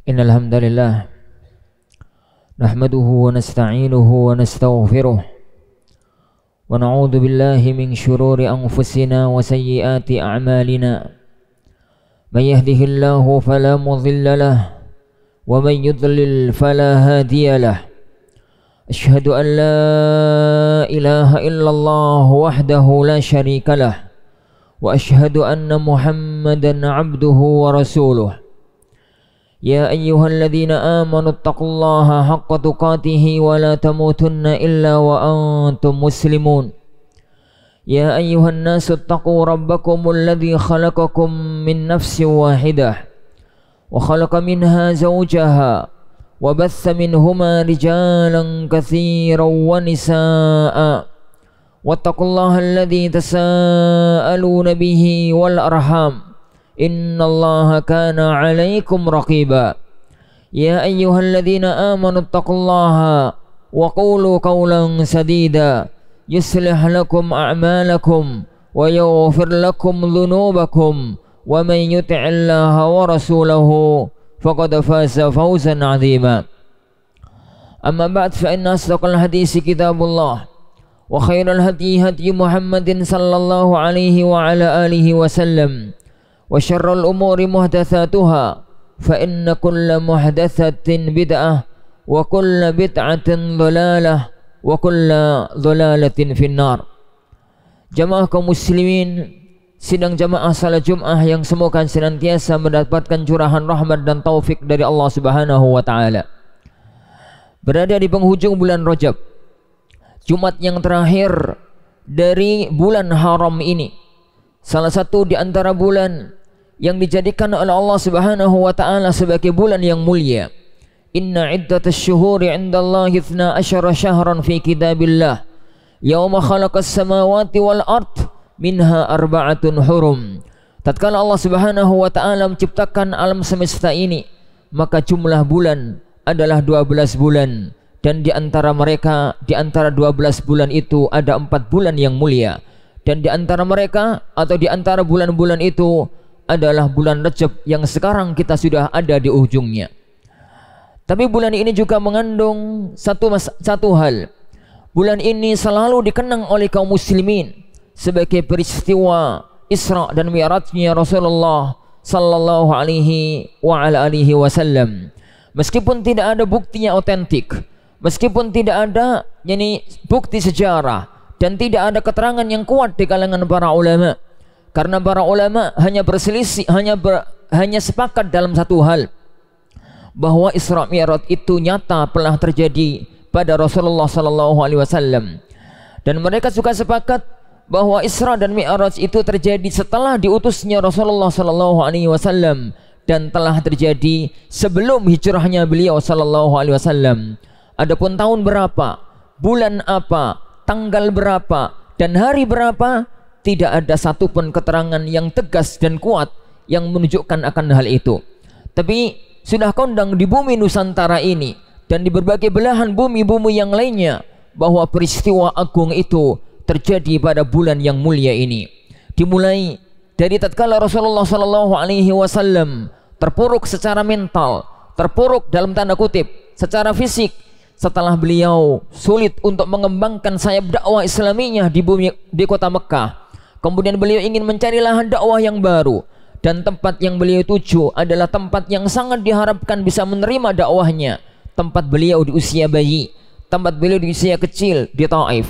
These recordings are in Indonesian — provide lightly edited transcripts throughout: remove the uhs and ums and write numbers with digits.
Innal hamdalillah nahmaduhu wa nasta'inuhu wa nastaghfiruh wa na'udzu billahi min shururi anfusina wa sayyiati a'malina. May yahdihillahu fala mudilla lahu wa may yudlil fala hadiya lahu. Asyhadu an la ilaha illallah wahdahu la syarika lahu wa asyhadu anna Muhammadan 'abduhu wa rasuluh. Ya ayyuhalladzina amanu taqullaha haqqa tuqatih wa la tamutunna illa wa antum muslimun. Ya ayyuhan nasu taqu rabbakumul ladzi khalaqakum min nafsin wahidah wa khalaqa minha zawjaha wa batha minhuma rijalan katsiran wa nisaa'a wattaqullaha alladzi tasaaluna bihi wal arham innallaha kana 'alaikum raqiba. Ya ayyuhalladzina amanu taqullaha wa qulu qawlan sadida yuslih lakum a'malakum wa yaghfir lakum dhunubakum wa man yuti'illaha wa rasulahu faqad faza fawzan 'azima. Amma ba'd, fa inna asdaqal hadisi kitabullah wa khairal hadyi hadyi Muhammadin sallallahu alaihi wa ala alihi wa sallam wa syarrul umuri muhdatsatuha fa inna kulla muhdatsatin bid'ah wa kulla bid'atin dhalalah wa kulla dhalalatin finnar. Jamaah kaum muslimin, sidang jamaah salat Jumat yang semoga senantiasa mendapatkan curahan rahmat dan taufik dari Allah Subhanahu wa taala. Berada di penghujung bulan Rajab, Jumat yang terakhir dari bulan haram ini, salah satu di antara bulan yang dijadikan oleh Allah Subhanahu wa taala sebagai bulan yang mulia. Inna iddatash syuhuri 'indallahi 12 syahran fi kitabillah yauma khalaqas samawati wal ard minha arba'atun hurum. Tatkala Allah Subhanahu wa taala menciptakan alam semesta ini, maka jumlah bulan adalah 12 bulan, dan di antara mereka, di antara 12 bulan itu ada 4 bulan yang mulia. Dan di antara mereka atau di antara bulan-bulan itu adalah bulan Rajab yang sekarang kita sudah ada di ujungnya. Tapi bulan ini juga mengandung satu hal. Bulan ini selalu dikenang oleh kaum muslimin sebagai peristiwa Isra dan Mi'rajnya Rasulullah sallallahu alaihi wa ala alihi wasallam. Meskipun tidak ada buktinya otentik, meskipun tidak ada bukti sejarah, dan tidak ada keterangan yang kuat di kalangan para ulama, karena para ulama hanya berselisih, hanya sepakat dalam satu hal, bahwa Isra Mi'raj itu nyata pernah terjadi pada Rasulullah sallallahu alaihi wasallam. Dan mereka juga sepakat bahwa Isra dan Mi'raj itu terjadi setelah diutusnya Rasulullah sallallahu alaihi wasallam dan telah terjadi sebelum hijrahnya beliau sallallahu alaihi wasallam. Adapun tahun berapa, bulan apa, tanggal berapa, dan hari berapa, tidak ada satupun keterangan yang tegas dan kuat yang menunjukkan akan hal itu. Tapi sudah kondang di bumi Nusantara ini dan di berbagai belahan bumi-bumi yang lainnya bahwa peristiwa agung itu terjadi pada bulan yang mulia ini. Dimulai dari tatkala Rasulullah sallallahu alaihi wasallam terpuruk secara mental, terpuruk dalam tanda kutip secara fisik, setelah beliau sulit untuk mengembangkan sayap dakwah Islaminya di kota Mekah. Kemudian beliau ingin mencari lahan dakwah yang baru, dan tempat yang beliau tuju adalah tempat yang sangat diharapkan bisa menerima dakwahnya. Tempat beliau di usia bayi, tempat beliau di usia kecil di Taif.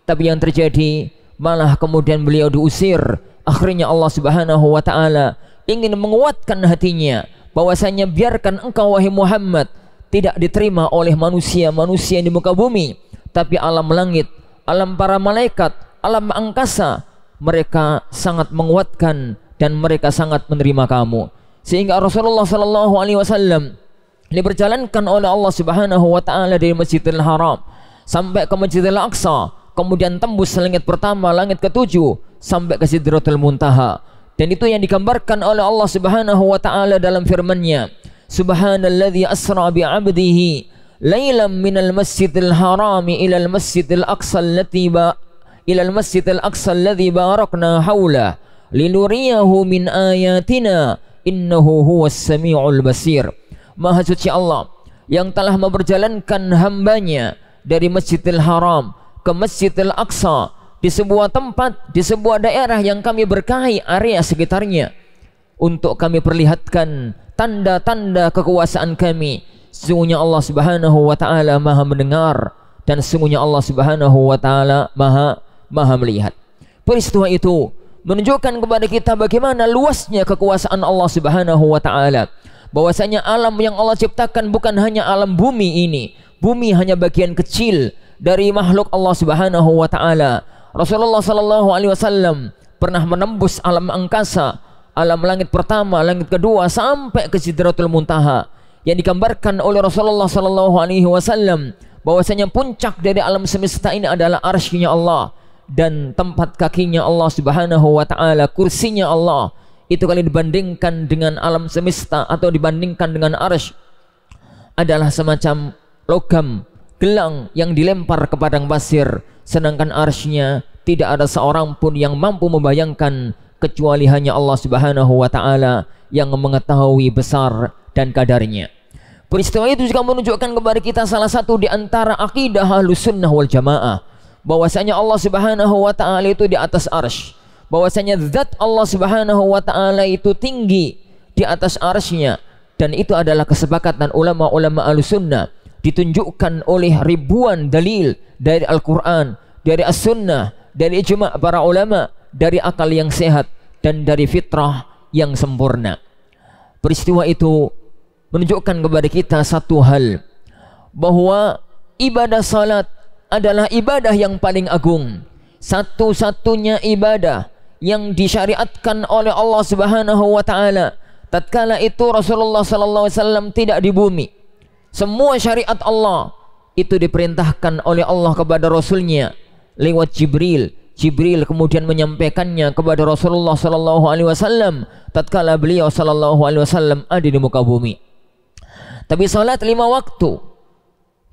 Tapi yang terjadi malah kemudian beliau diusir. Akhirnya Allah Subhanahu wa taala ingin menguatkan hatinya bahwasanya biarkan engkau wahai Muhammad tidak diterima oleh manusia-manusia di muka bumi, tapi alam langit, alam para malaikat, alam angkasa, mereka sangat menguatkan dan mereka sangat menerima kamu. Sehingga Rasulullah sallallahu alaihi wasallam diperjalankan oleh Allah Subhanahu wa taala dari Masjidil Haram sampai ke Masjidil Aqsa, kemudian tembus langit pertama, langit ketujuh, sampai ke Sidratul Muntaha. Dan itu yang digambarkan oleh Allah Subhanahu wa taala dalam firman-Nya, Subhanalladzi asra bi 'abdihi lailan minal masjidil harami ilal masjidil aqsa alladzi barakna haula linuriyahu min ayatina innahu huwas samiul basir. Maha suci Allah yang telah memperjalankan hambanya dari Masjidil Haram ke Masjidil Aqsa, di sebuah tempat, di sebuah daerah yang kami berkahi area sekitarnya, untuk kami perlihatkan tanda-tanda kekuasaan kami. Sesungguhnya Allah Subhanahu wa taala Maha mendengar, dan sesungguhnya Allah Subhanahu wa taala Maha melihat. Peristiwa itu menunjukkan kepada kita bagaimana luasnya kekuasaan Allah Subhanahu wa taala. Bahwasanya alam yang Allah ciptakan bukan hanya alam bumi ini. Bumi hanya bagian kecil dari makhluk Allah Subhanahu wa taala. Rasulullah sallallahu alaihi wasallam pernah menembus alam angkasa, alam langit pertama, langit kedua, sampai ke Sidratul Muntaha, yang digambarkan oleh Rasulullah sallallahu alaihi wasallam bahwasanya puncak dari alam semesta ini adalah arsy-Nya Allah, dan tempat kakinya Allah Subhanahu wa taala, kursinya Allah. Itu kalau dibandingkan dengan alam semesta atau dibandingkan dengan arsy adalah semacam logam gelang yang dilempar ke padang pasir, sedangkan arsy-Nya tidak ada seorang pun yang mampu membayangkan kecuali hanya Allah Subhanahu wa taala yang mengetahui besar dan kadarnya. Peristiwa itu juga menunjukkan kepada kita salah satu di antara akidah Ahlussunnah wal Jamaah, bahwasanya Allah Subhanahu wa taala itu di atas arsy, bahwasanya zat Allah Subhanahu wa taala itu tinggi di atas arsy-Nya, dan itu adalah kesepakatan ulama-ulama Ahlussunnah, ditunjukkan oleh ribuan dalil dari Al-Qur'an, dari As-Sunnah, dari ijma' para ulama, dari akal yang sehat dan dari fitrah yang sempurna. Peristiwa itu menunjukkan kepada kita satu hal, bahwa ibadah salat adalah ibadah yang paling agung, satu-satunya ibadah yang disyariatkan oleh Allah Subhanahu wa taala. Tatkala itu Rasulullah sallallahu alaihi wasallam tidak di bumi, semua syariat Allah itu diperintahkan oleh Allah kepada Rasulnya lewat Jibril. Jibril kemudian menyampaikannya kepada Rasulullah sallallahu alaihi wasallam tatkala beliau sallallahu alaihi wasallam ada di muka bumi. Tapi salat 5 waktu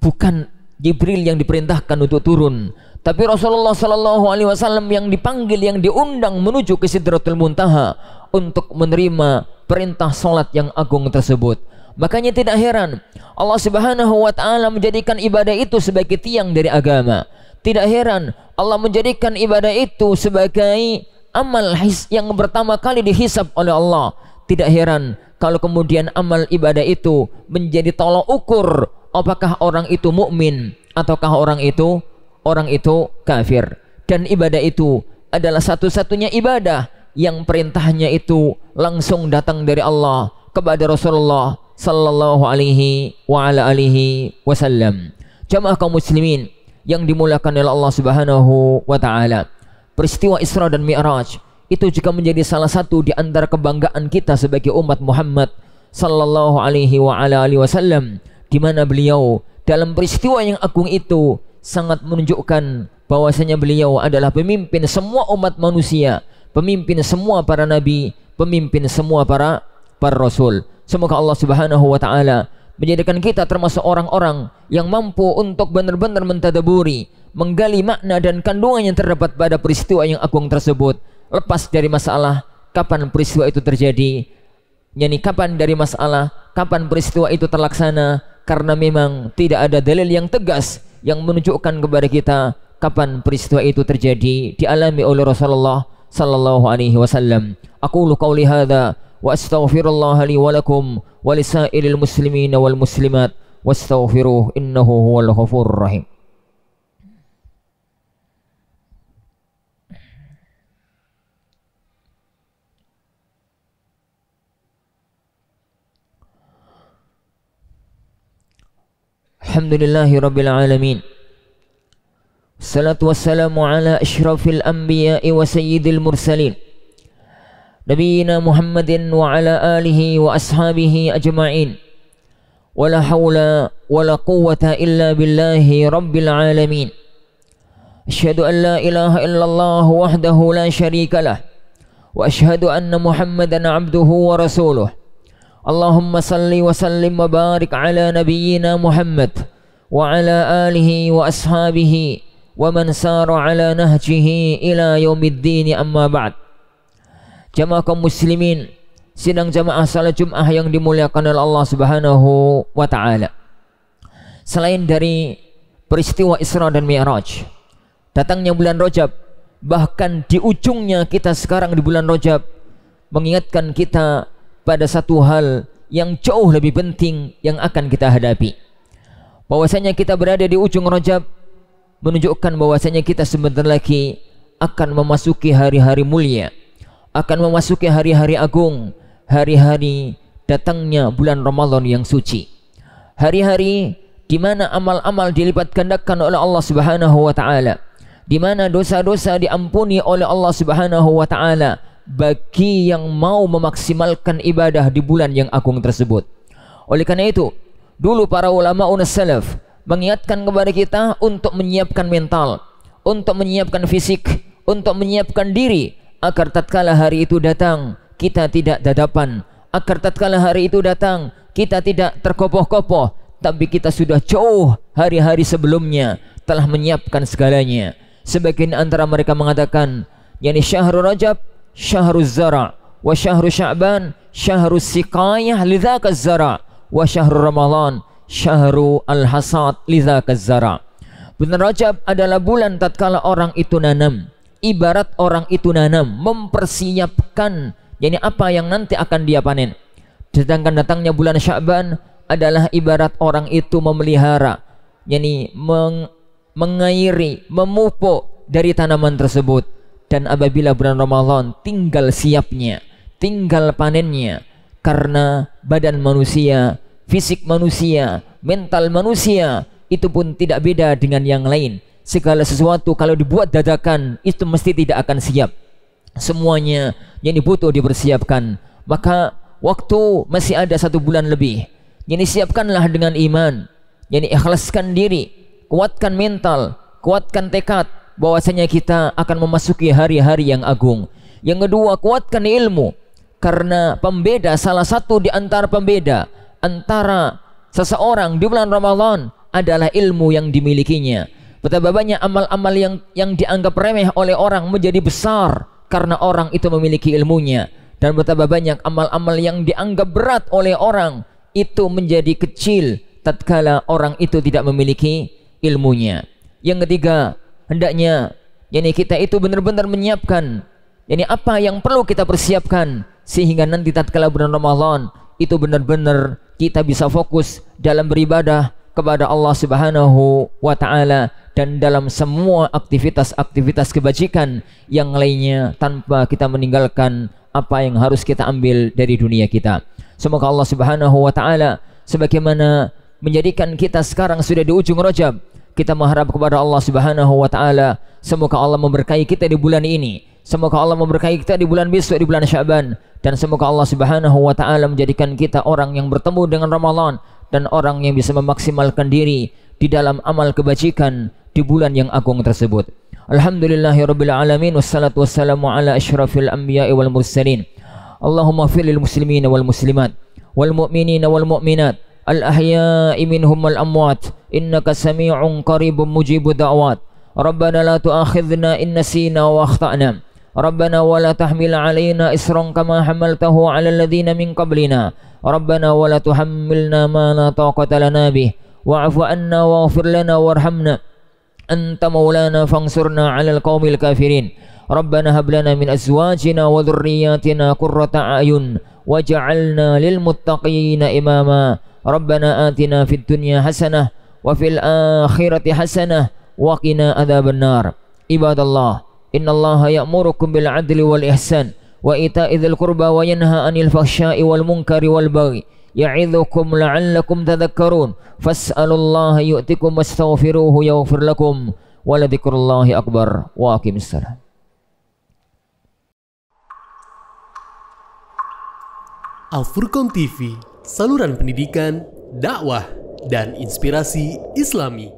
bukan Jibril yang diperintahkan untuk turun, tapi Rasulullah sallallahu alaihi wasallam yang dipanggil, yang diundang menuju ke Sidratul Muntaha untuk menerima perintah salat yang agung tersebut. Makanya tidak heran Allah Subhanahu wa taala menjadikan ibadah itu sebagai tiang dari agama. Tidak heran Allah menjadikan ibadah itu sebagai amal yang pertama kali dihisab oleh Allah. Tidak heran kalau kemudian amal ibadah itu menjadi tolak ukur apakah orang itu mukmin ataukah orang itu kafir. Dan ibadah itu adalah satu-satunya ibadah yang perintahnya itu langsung datang dari Allah kepada Rasulullah sallallahu alaihi wa ala alihi wasallam. Jamaah kaum muslimin yang dimuliakan oleh Allah Subhanahu wa taala, peristiwa Isra dan Mi'raj itu juga menjadi salah satu di antara kebanggaan kita sebagai umat Muhammad sallallahu alaihi wa ala alihi wasallam, di mana beliau dalam peristiwa yang agung itu sangat menunjukkan bahwasanya beliau adalah pemimpin semua umat manusia, pemimpin semua para nabi, pemimpin semua para rasul. Semoga Allah Subhanahu wa taala menjadikan kita termasuk orang-orang yang mampu untuk benar-benar mentadaburi, menggali makna dan kandungan yang terdapat pada peristiwa yang agung tersebut, lepas dari masalah kapan peristiwa itu terjadi, yakni kapan dari masalah kapan peristiwa itu terlaksana, karena memang tidak ada dalil yang tegas yang menunjukkan kepada kita kapan peristiwa itu terjadi dialami oleh Rasulullah sallallahu alaihi wasallam. Aqulu qauli hadza wa astaghfirullah li wa lakum wa lisairil muslimin wal muslimat wastaghfiruh innahu huwal ghafurur rahim. Alhamdulillahi rabbil alamin. Salatu wassalamu ala asyrafil anbiya'i wa sayyidil mursalin Nabiyyina Muhammadin wa ala alihi wa ashabihi ajma'in. Wala hawla wala quwwata illa billahi rabbil alamin. Asyhadu an la ilaha illallah wahdahu la syarika lah, wa asyhadu anna Muhammadan abduhu wa rasuluh. Allahumma salli wa sallim wa barik ala nabiyyina Muhammad wa ala alihi wa ashabihi wa man sara ala nahjihi ila yaumiddin, amma ba'd. Jamaah kaum muslimin sidang jamaah salat Jum'ah yang dimuliakan oleh Allah Subhanahu wa taala. Selain dari peristiwa Isra dan Mi'raj, datangnya bulan Rajab, bahkan di ujungnya kita sekarang di bulan Rajab, mengingatkan kita pada satu hal yang jauh lebih penting yang akan kita hadapi. Bahwasanya kita berada di ujung Rajab menunjukkan bahwasanya kita sebentar lagi akan memasuki hari-hari mulia, akan memasuki hari-hari agung, hari-hari datangnya bulan Ramadan yang suci. Hari-hari di mana amal-amal dilipat gandakan oleh Allah Subhanahu wa taala, di mana dosa-dosa diampuni oleh Allah Subhanahu wa taala bagi yang mau memaksimalkan ibadah di bulan yang agung tersebut. Oleh karena itu, dulu para ulama salaf mengingatkan kepada kita untuk menyiapkan mental, untuk menyiapkan fisik, untuk menyiapkan diri agar tatkala hari itu datang kita tidak dadapan, agar tatkala hari itu datang kita tidak terkopoh-kopoh, tapi kita sudah jauh hari-hari sebelumnya telah menyiapkan segalanya. Sebagian antara mereka mengatakan, yakni syahrul Rajab syahruz zara' wa syahru Sya'ban syahrus siqayah lidzakaz zara' wa syahru Ramadan syahru al-hasad lidzakaz zara'. Bulan Rajab adalah bulan tatkala orang itu nanam, ibarat orang itu nanam, mempersiapkan yakni apa yang nanti akan dia panen. Sedangkan datangnya bulan Sya'ban adalah ibarat orang itu memelihara, yakni mengairi, memupuk dari tanaman tersebut. Dan apabila bulan Ramadan tinggal siapnya, tinggal panennya, karena badan manusia, fisik manusia, mental manusia itu pun tidak beda dengan yang lain. Segala sesuatu kalau dibuat dadakan itu mesti tidak akan siap. Semuanya yang butuh dipersiapkan. Maka waktu masih ada 1 bulan lebih, yang siapkanlah dengan iman, yang ikhlaskan diri, kuatkan mental, kuatkan tekad bahwasanya kita akan memasuki hari-hari yang agung. Yang kedua, kuatkan ilmu, karena pembeda, salah satu di antara pembeda antara seseorang di bulan Ramadan adalah ilmu yang dimilikinya. Betapa banyak amal-amal yang dianggap remeh oleh orang menjadi besar karena orang itu memiliki ilmunya, dan betapa banyak amal-amal yang dianggap berat oleh orang itu menjadi kecil tatkala orang itu tidak memiliki ilmunya. Yang ketiga, hendaknya kita itu benar-benar menyiapkan apa yang perlu kita persiapkan, sehingga nanti tatkala bulan Ramadan itu benar-benar kita bisa fokus dalam beribadah kepada Allah Subhanahu wa taala dan dalam semua aktivitas-aktivitas kebajikan yang lainnya, tanpa kita meninggalkan apa yang harus kita ambil dari dunia kita. Semoga Allah Subhanahu wa taala sebagaimana menjadikan kita sekarang sudah di ujung Rajab, kita mengharap kepada Allah Subhanahu wa taala, semoga Allah memberkahi kita di bulan ini, semoga Allah memberkahi kita di bulan besok, di bulan Sya'ban, dan semoga Allah Subhanahu wa taala menjadikan kita orang yang bertemu dengan Ramadan dan orang yang bisa memaksimalkan diri di dalam amal kebajikan di bulan yang agung tersebut. Alhamdulillahirabbil alamin, wassalatu wassalamu ala asyrafil anbiya'i wal mursalin. Allahumma fir lil muslimina wal muslimat wal mu'minina wal mu'minat al-ahya'i minhum wal amwat innaka sami'un qaribun mujibud da'wat. Rabbana la tu'akhidhna in nasina wa akhta'na. Rabbana wa la tahmil 'alaina isran kama hamaltahu 'alal ladzina min qablina. Rabbana wa la tuhammilna ma la taqata lana bih wa'fu 'anna waghfir lana warhamna anta maulana fansurna 'alal qaumil kafirin. Rabbana hab lana min azwajina wa dhurriyyatina qurrata a'yun waj'alna lil muttaqina imama. Rabbana atina fid dunya hasanah wa fil akhirati hasanah wa qina adzaban nar. Ibadallah, innallaha ya'murukum bil 'adli wal ihsan wa ita'i dzil qurba wa yanha 'anil fahsya'i wal munkari wal baghi ya'idzukum la'allakum tadhakkarun. Fas'alullaha yu'tikum wastaghfiruhu yaghfir lakum wa la dzikrullahi akbar. Wa aqimis salam. Al-Furqan TV, saluran pendidikan, dakwah, dan inspirasi Islami.